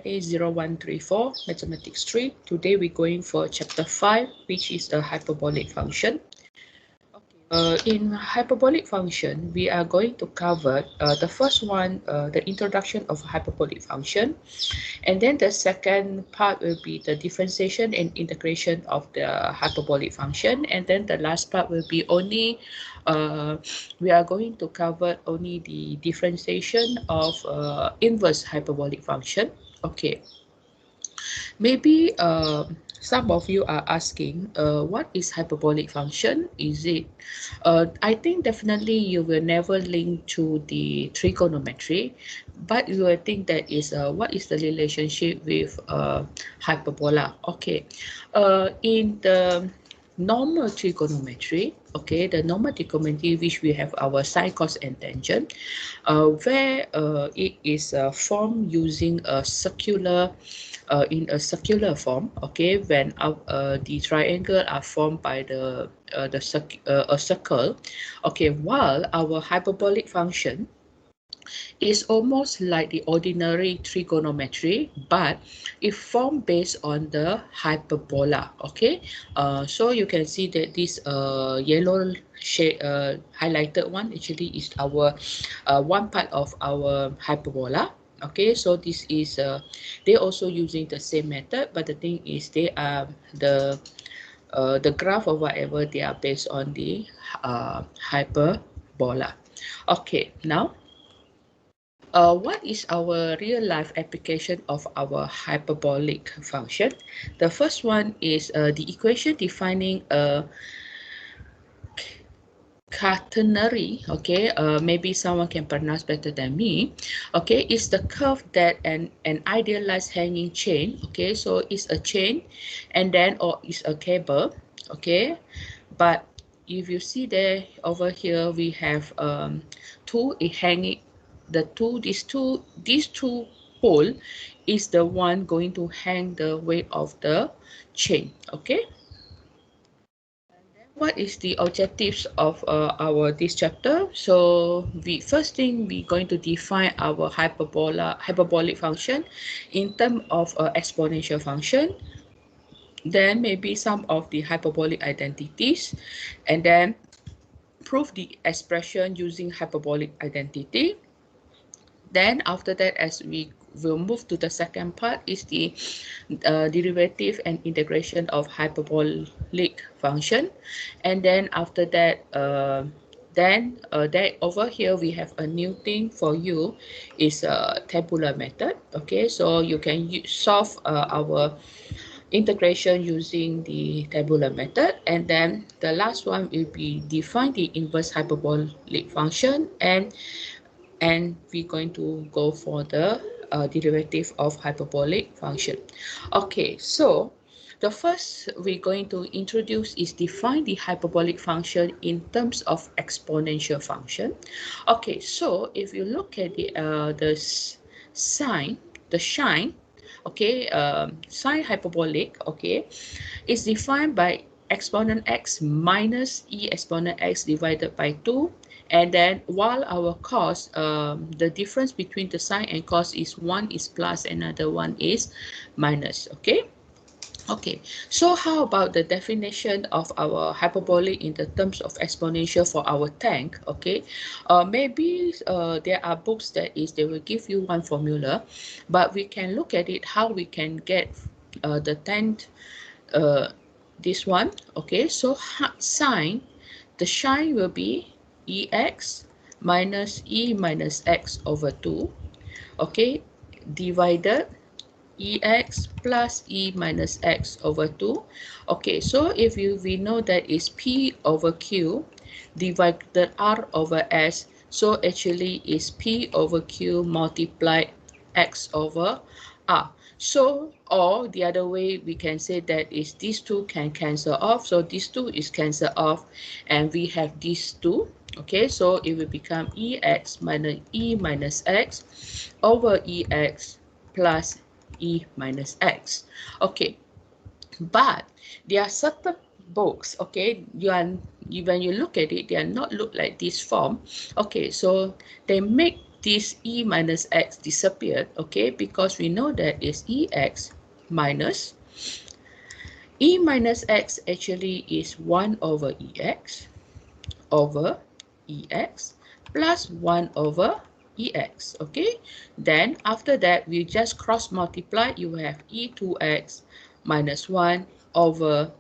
0134 Mathematics 3. Today we're going for Chapter 5, which is a hyperbolic function. In hyperbolic function, we are going to cover the first one, the introduction of hyperbolic function. And then the second part will be the differentiation and integration of the hyperbolic function. And then the last part will be only, we are going to cover only the differentiation of inverse hyperbolic function. Okay. Maybe some of you are asking, what is hyperbolic function? Is it? I think definitely you will never link to the trigonometry, but you will think that is what is the relationship with hyperbola? Okay, in the normal trigonometry, okay, the normal trigonometry which we have our sine, cos, and tangent, where it is formed using a circular. In a circular form, okay, when the triangle are formed by a circle, okay, while our hyperbolic function is almost like the ordinary trigonometry, but it formed based on the hyperbola. Okay, so you can see that this yellow shade highlighted one actually is our one part of our hyperbola. Okay, so this is they also using the same method, but the thing is they are the graph or whatever, they are based on the hyperbola. Okay, now what is our real life application of our hyperbolic function? The first one is the equation defining a catenary, okay, maybe someone can pronounce better than me, okay, is the curve that an idealized hanging chain, okay, so it's a chain and then or it's a cable, okay, but if you see there over here we have two hanging, these two pole is the one going to hang the weight of the chain. Okay, what is the objectives of our this chapter? So we first thing we're going to define our hyperbolic function in terms of exponential function, then maybe some of the hyperbolic identities, and then prove the expression using hyperbolic identity. Then after that, as we will move to the second part, is the derivative and integration of hyperbolic function. And then after that, that over here we have a new thing for you is a tabular method. Okay, so you can solve our integration using the tabular method. And then the last one will be define the inverse hyperbolic function, and we're going to go for the derivative of hyperbolic function. Okay, so the first we're going to introduce is define the hyperbolic function in terms of exponential function. Okay, so if you look at the sign, the sign, okay, sine hyperbolic, okay, is defined by exponent x minus e exponent x divided by 2. And then while our cos, the difference between the sine and cos is one is plus, another one is minus. Okay. Okay, so how about the definition of our hyperbolic in the terms of exponential for our tank? Okay, maybe there are books that is they will give you one formula, but we can look at it how we can get the tank, this one. Okay, so sine, the sign will be ex minus e minus x over 2, okay, divided ex plus e minus x over 2. Okay, so if we know that is p over q divided r over s, so actually is p over q multiplied x over r. So, or the other way we can say that is these two can cancel off, so these two is cancel off and we have these two. Okay, so it will become ex minus e minus x over ex plus e minus x. Okay, but there are certain books, okay, when you look at it, they are not look like this form. Okay, so they make this e minus x disappeared, okay, because we know that is ex minus x actually is 1 over ex plus 1 over ex, okay. Then after that, we just cross multiply. You have e2x minus 1 over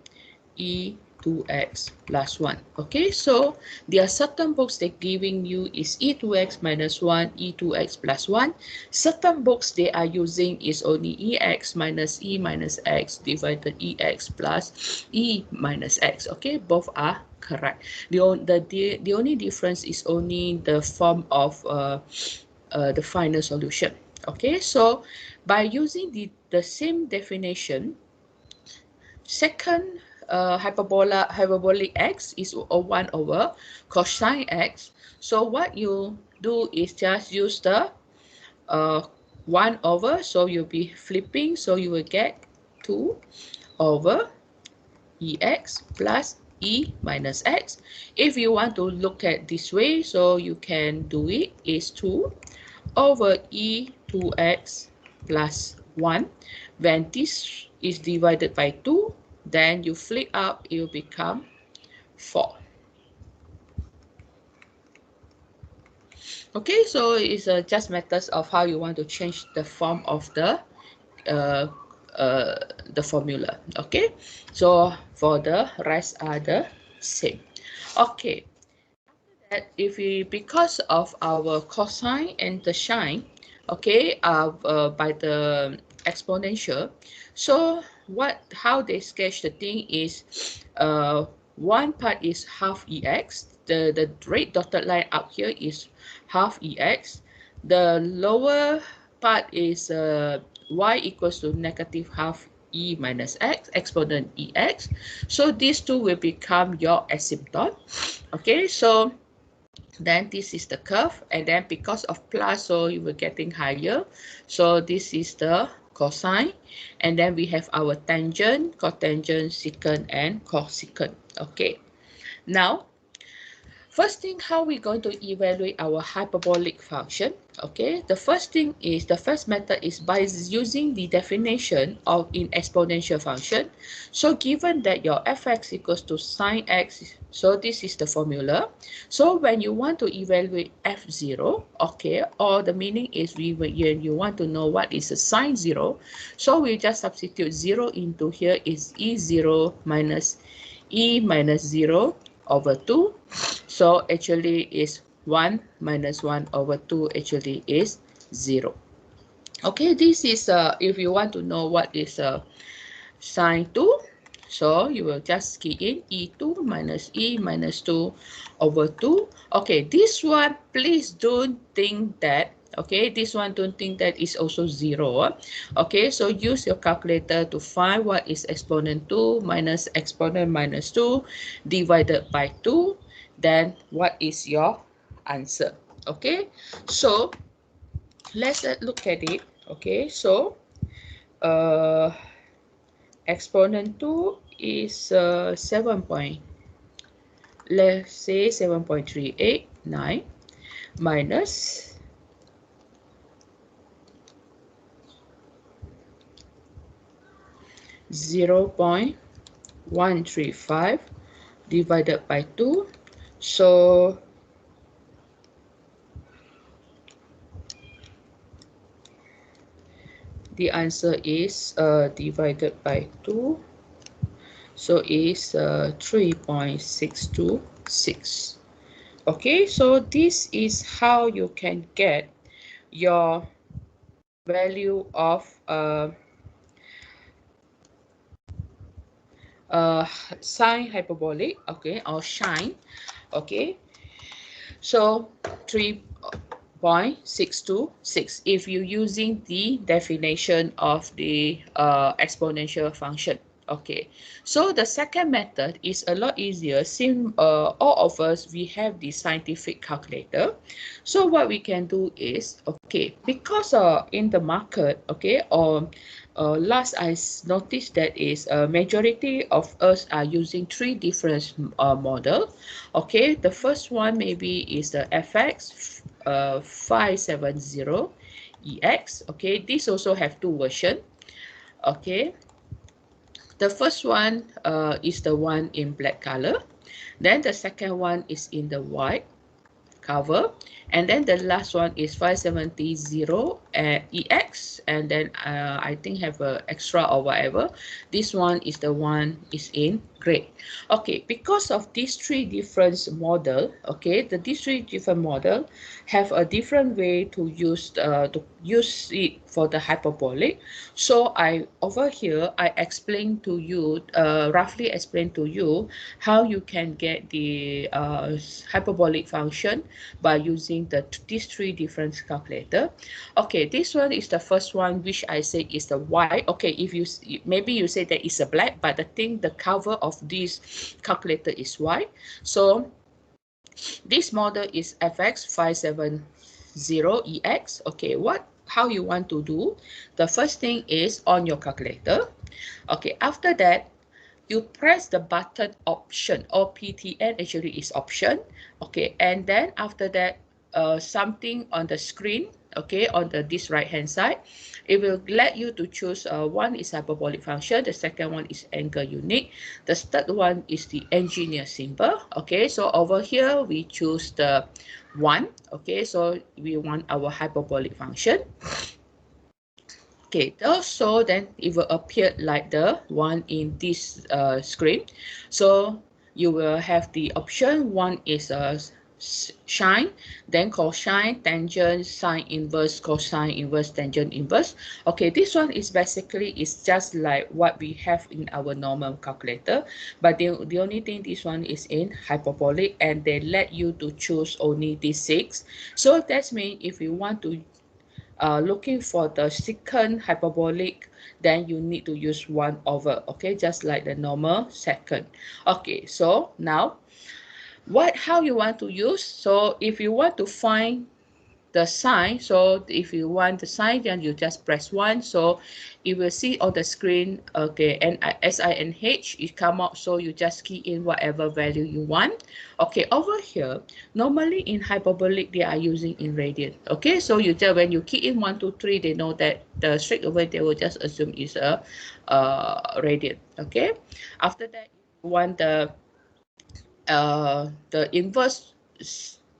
e2x plus 1. Okay, so there are certain books that giving you is e2x minus 1, e2x plus 1. Certain books they are using is only ex minus e minus x divided ex plus e minus x. Okay, both are correct. The only difference is only the form of the final solution. Okay, so by using the same definition, second hyperbolic x is 1 over cosine x. So what you do is just use the 1 over, so you'll be flipping, so you will get 2 over ex plus e minus x. If you want to look at this way, so you can do it is 2 over e2x plus 1. When this is divided by 2, then you flip up, it will become 4. Okay, so it's just matters of how you want to change the form of uh, the formula. Okay, so for the rest are the same. Okay, that if we, because of our cosine and the sine, okay, by the exponential, so how they sketch the thing is one part is half ex, the red dotted line up here is half ex, the lower part is y equals to negative half e minus x exponent ex. So these two will become your asymptote. Okay, so then this is the curve, and then because of plus, so you were getting higher. So this is the cosine, and then we have our tangent, cotangent, secant, and cosecant. Okay, now first thing, how we going to evaluate our hyperbolic function? Okay, the first method is by using the definition of in exponential function. So given that your fx equals to sine x, so this is the formula. So when you want to evaluate f0, okay, or the meaning is when you want to know what is a sine 0, so we just substitute 0 into here is e0 minus e minus 0 over 2. So actually is 1 minus 1 over 2 actually is 0. Okay, this is if you want to know what is sine 2, so you will just key in e2 minus e minus 2 over 2. Okay, this one, please don't think that, okay, this one don't think that is also 0. Okay, so use your calculator to find what is exponent 2 minus exponent minus 2 divided by 2. Then what is your answer? Okay, so let's look at it. Okay, so exponent 2 is 7.389 minus 0.135 divided by 2. So the answer is divided by 2, so is 3.626. Okay, so this is how you can get your value of sine hyperbolic, okay, or sine. Okay, so 3.626 if you're using the definition of the exponential function. Okay, so the second method is a lot easier since all of us we have the scientific calculator. So what we can do is, okay, because in the market, okay, or last I noticed that is a majority of us are using 3 different model. Okay, the first one maybe is the fx, 570EX. Okay, this also have two versions. Okay, the first one is the one in black color. Then the second one is in the white cover, and then the last one is 570 EX, and then I think have a extra or whatever. This one is the one is in gray. Okay, because of these three different model, okay, these three different model have a different way to use it for the hyperbolic. So I over here I explain to you, roughly explain to you how you can get the hyperbolic function by using these three different calculator. Okay, this one is the first one, which I say is the white. Okay, if you maybe you say that it's a black, but the thing, the cover of this calculator is white. So this model is FX570EX. Okay, how you want to do? The first thing is on your calculator. Okay, after that, you press the button option, or PTN actually is option. Okay, and then after that, something on the screen, okay, on this right hand side, it will let you to choose one is hyperbolic function, the second one is angle unit, the third one is the engineer symbol. Okay, so over here we choose the one. Okay, so we want our hyperbolic function. Okay, also then it will appear like the one in this screen. So you will have the option. One is sine, then cosine, tangent, sine inverse, cosine inverse, tangent inverse. Okay, this one is basically is just like what we have in our normal calculator, but the only thing, this one is in hyperbolic, and they let you to choose only these six. So that means if you want to looking for the second hyperbolic, then you need to use 1 over, okay, just like the normal second. Okay, so now how you want to use? So if you want to find the sign, so if you want the sign, then you just press 1. So you will see on the screen, okay, and SINH it come out, so you just key in whatever value you want. Okay, over here normally in hyperbolic they are using in radian. Okay, so you just when you key in 1 2 3, they know that the straight away they will just assume is a radian. Okay, after that you want the inverse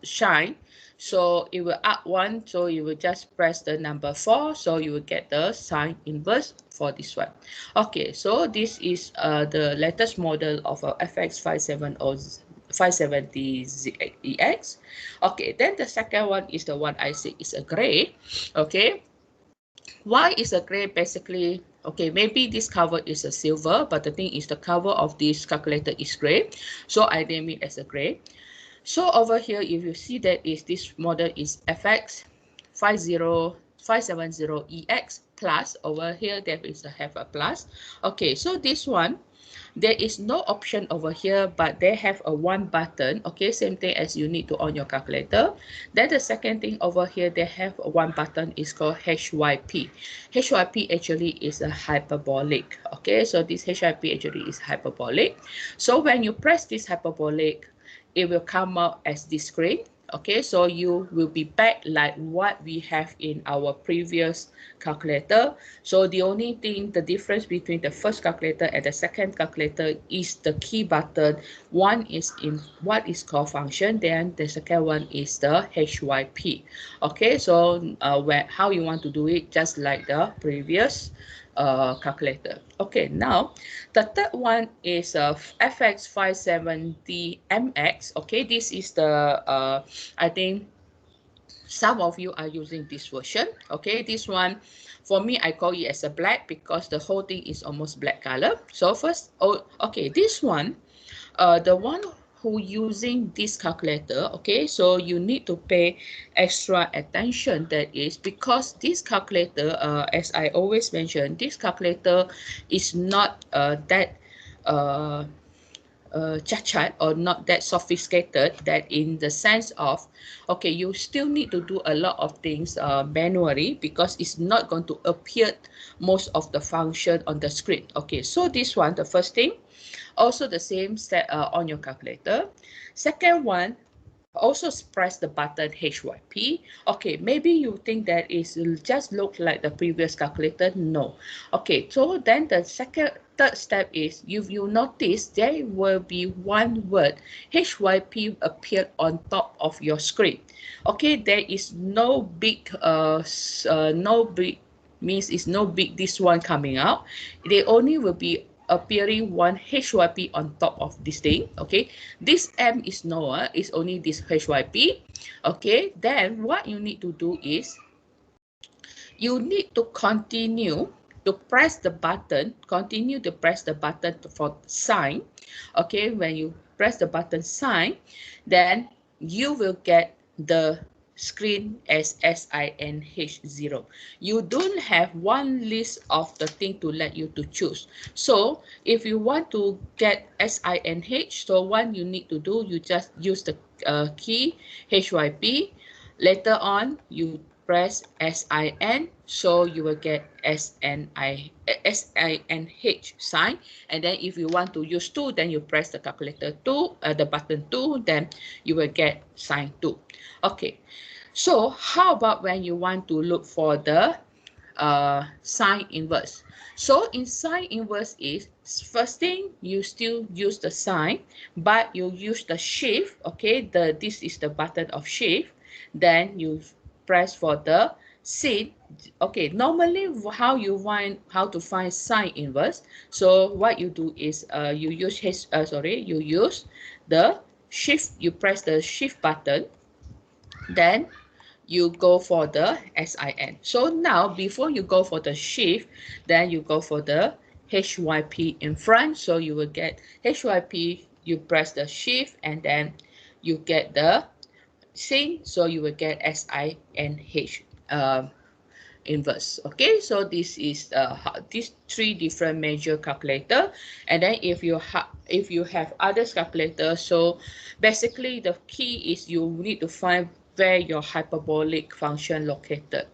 shine, so it will add 1, so you will just press the number 4, so you will get the sine inverse for this one. Okay, so this is the latest model of a FX570EX. Okay, then the second one is the one I say is a gray. Okay, why is a gray? Basically, okay, maybe this cover is a silver, but the thing is the cover of this calculator is gray, so I name it as a gray. So over here, if you see that is this model is FX570EX plus, over here there is have a plus. Okay, so this one, there is no option over here, but they have a one button. Okay, same thing as you need to on your calculator. Then the second thing over here, they have one button is called HYP. HYP actually is a hyperbolic. Okay, so this HYP actually is hyperbolic. So when you press this hyperbolic, it will come out as this screen. Okay, so you will be back like what we have in our previous calculator. So the only thing, the difference between the first calculator and the second calculator is the key button. One is in what is called function, then the second one is the HYP. Okay, so how you want to do it, just like the previous calculator. Okay, now the third one is FX570MX. Okay, this is the I think some of you are using this version. Okay, this one for me I call it as a black because the whole thing is almost black color. So first, okay, this one, the one who using this calculator, okay, so you need to pay extra attention. That is because this calculator, as I always mention, this calculator is not that chat or not that sophisticated, that in the sense of, okay, you still need to do a lot of things manually, because it's not going to appear most of the function on the screen. Okay, so this one, the first thing, also the same set on your calculator. Second one, also press the button HYP. Okay, maybe you think that is just look like the previous calculator. No. Okay, so then the third step is you notice there will be one word HYP appear on top of your screen. Okay, there is no big no big means it's no big this one coming out. They only will be appearing one HYP on top of this thing. Okay, this M is nowhere, it's only this HYP. Okay, then what you need to do is you need to continue to press the button, continue to press the button for sign. Okay, when you press the button sign, then you will get the screen as SINH0. You don't have one list of the thing to let you to choose. So if you want to get SINH, so what you need to do, you just use the key HYP. Later on, you press SIN, so you will get SINH sign. And then if you want to use 2, then you press the calculator 2, the button 2, then you will get sign 2. Okay, so how about when you want to look for the sine inverse? So in sine inverse is first thing you still use the sine, but you use the shift. Okay, this is the button of shift. Then you press for the sin. Okay, normally how to find sine inverse. So what you do is you use you use the shift. You press the shift button, then you go for the SIN. So now before you go for the shift, then you go for the HYP in front. So you will get HYP, you press the shift, and then you get the sin. So you will get SINH inverse. Okay, so this is these 3 different major calculator. And then if you have others calculator, so basically the key is you need to find where your hyperbolic function located.